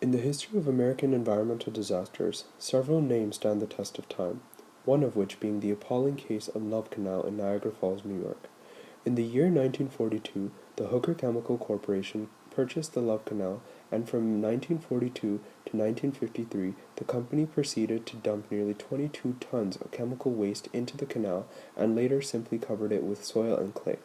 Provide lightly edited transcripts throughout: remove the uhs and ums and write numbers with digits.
In the history of American environmental disasters, several names stand the test of time, one of which being the appalling case of Love Canal in Niagara Falls, New York. In the year 1942, the Hooker Chemical Corporation purchased the Love Canal, and from 1942 to 1953, the company proceeded to dump nearly 22 tons of chemical waste into the canal and later simply covered it with soil and clay.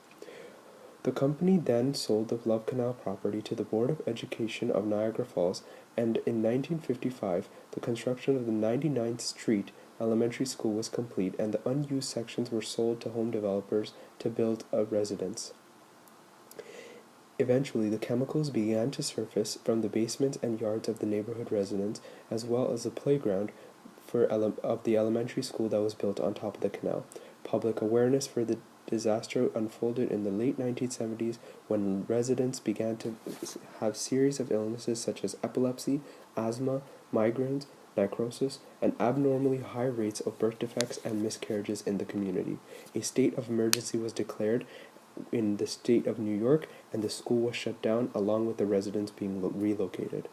The company then sold the Love Canal property to the Board of Education of Niagara Falls, and in 1955, the construction of the 99th Street Elementary School was complete, and the unused sections were sold to home developers to build a residence. Eventually, the chemicals began to surface from the basements and yards of the neighborhood residents, as well as the playground of the elementary school that was built on top of the canal. Public awareness for the disaster unfolded in the late 1970s when residents began to have series of illnesses such as epilepsy, asthma, migraines, necrosis, and abnormally high rates of birth defects and miscarriages in the community. A state of emergency was declared in the state of New York, and the school was shut down along with the residents being relocated.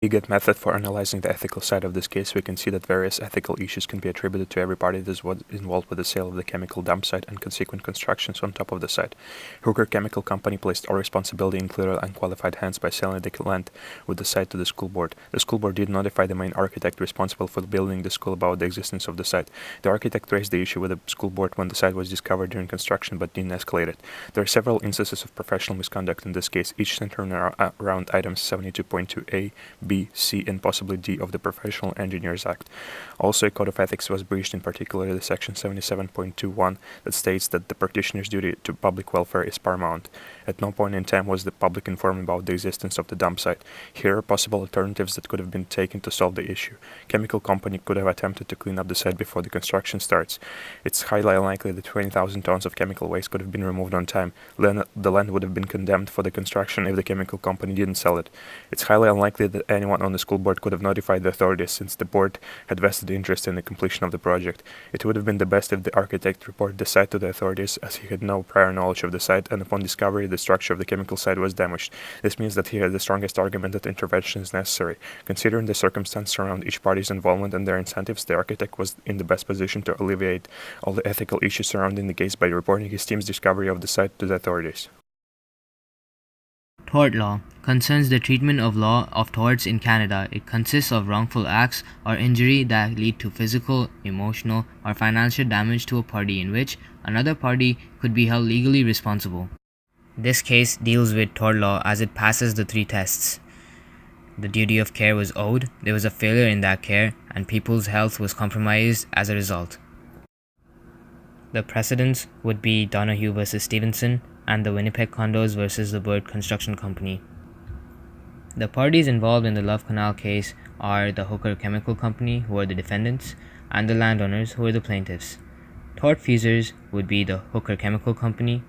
A good method for analyzing the ethical side of this case, we can see that various ethical issues can be attributed to every party that was involved with the sale of the chemical dump site and consequent constructions on top of the site. Hooker Chemical Company placed all responsibility in clear unqualified hands by selling the land with the site to the school board. The school board did notify the main architect responsible for building the school about the existence of the site. The architect raised the issue with the school board when the site was discovered during construction but didn't escalate it. There are several instances of professional misconduct in this case, each centering around items 72.2a, B, C, and possibly D of the Professional Engineers Act. Also, a code of ethics was breached, in particular the section 77.21 that states that the practitioner's duty to public welfare is paramount. At no point in time was the public informed about the existence of the dump site. Here are possible alternatives that could have been taken to solve the issue. Chemical company could have attempted to clean up the site before the construction starts. It's highly unlikely that 20,000 tons of chemical waste could have been removed on time. The land would have been condemned for the construction if the chemical company didn't sell it. It's highly unlikely that anyone on the school board could have notified the authorities, since the board had vested interest in the completion of the project. It would have been the best if the architect reported the site to the authorities, as he had no prior knowledge of the site, and upon discovery the structure of the chemical site was damaged. This means that he had the strongest argument that intervention is necessary. Considering the circumstances around each party's involvement and their incentives, the architect was in the best position to alleviate all the ethical issues surrounding the case by reporting his team's discovery of the site to the authorities. Tort law concerns the treatment of law of torts in Canada. It consists of wrongful acts or injury that lead to physical, emotional, or financial damage to a party in which another party could be held legally responsible. This case deals with tort law as it passes the three tests. The duty of care was owed, there was a failure in that care, and people's health was compromised as a result. The precedents would be Donahue vs. Stevenson and the Winnipeg Condos vs. the Bird Construction Company. The parties involved in the Love Canal case are the Hooker Chemical Company, who are the defendants, and the landowners, who are the plaintiffs. Tortfeasors would be the Hooker Chemical Company,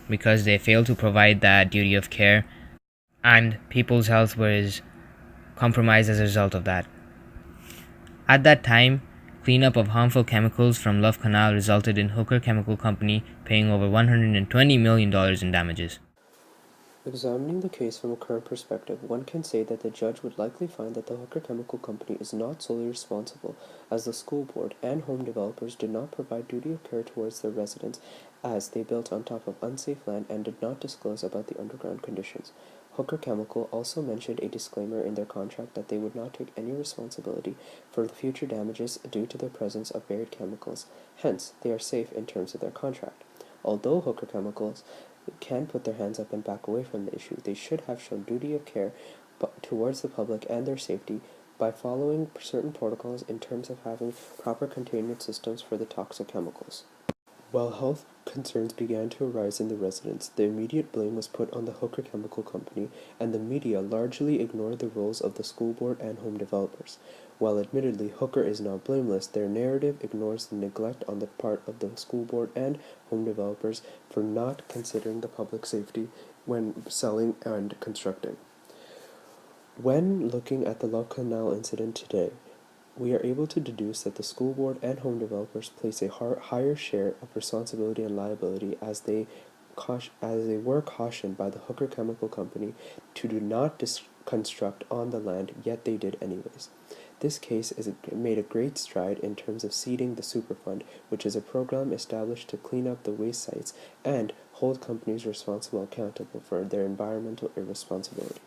because they failed to provide that duty of care, and people's health was compromised as a result of that. At that time, cleanup of harmful chemicals from Love Canal resulted in Hooker Chemical Company paying over $120 million in damages. Examining the case from a current perspective, one can say that the judge would likely find that the Hooker Chemical Company is not solely responsible, as the school board and home developers did not provide duty of care towards their residents, as they built on top of unsafe land and did not disclose about the underground conditions. Hooker Chemical also mentioned a disclaimer in their contract that they would not take any responsibility for the future damages due to the presence of buried chemicals. Hence, they are safe in terms of their contract. Although Hooker Chemicals can put their hands up and back away from the issue, they should have shown duty of care towards the public and their safety by following certain protocols in terms of having proper containment systems for the toxic chemicals. While health concerns began to arise in the residents, the immediate blame was put on the Hooker Chemical Company, and the media largely ignored the roles of the school board and home developers. While admittedly Hooker is not blameless, their narrative ignores the neglect on the part of the school board and home developers for not considering the public safety when selling and constructing. When looking at the Love Canal incident today, we are able to deduce that the school board and home developers place a higher share of responsibility and liability, as they cautioned by the Hooker Chemical Company to do not construct on the land, yet they did anyways. This case made a great stride in terms of seeding the Superfund, which is a program established to clean up the waste sites and hold companies responsible accountable for their environmental irresponsibility.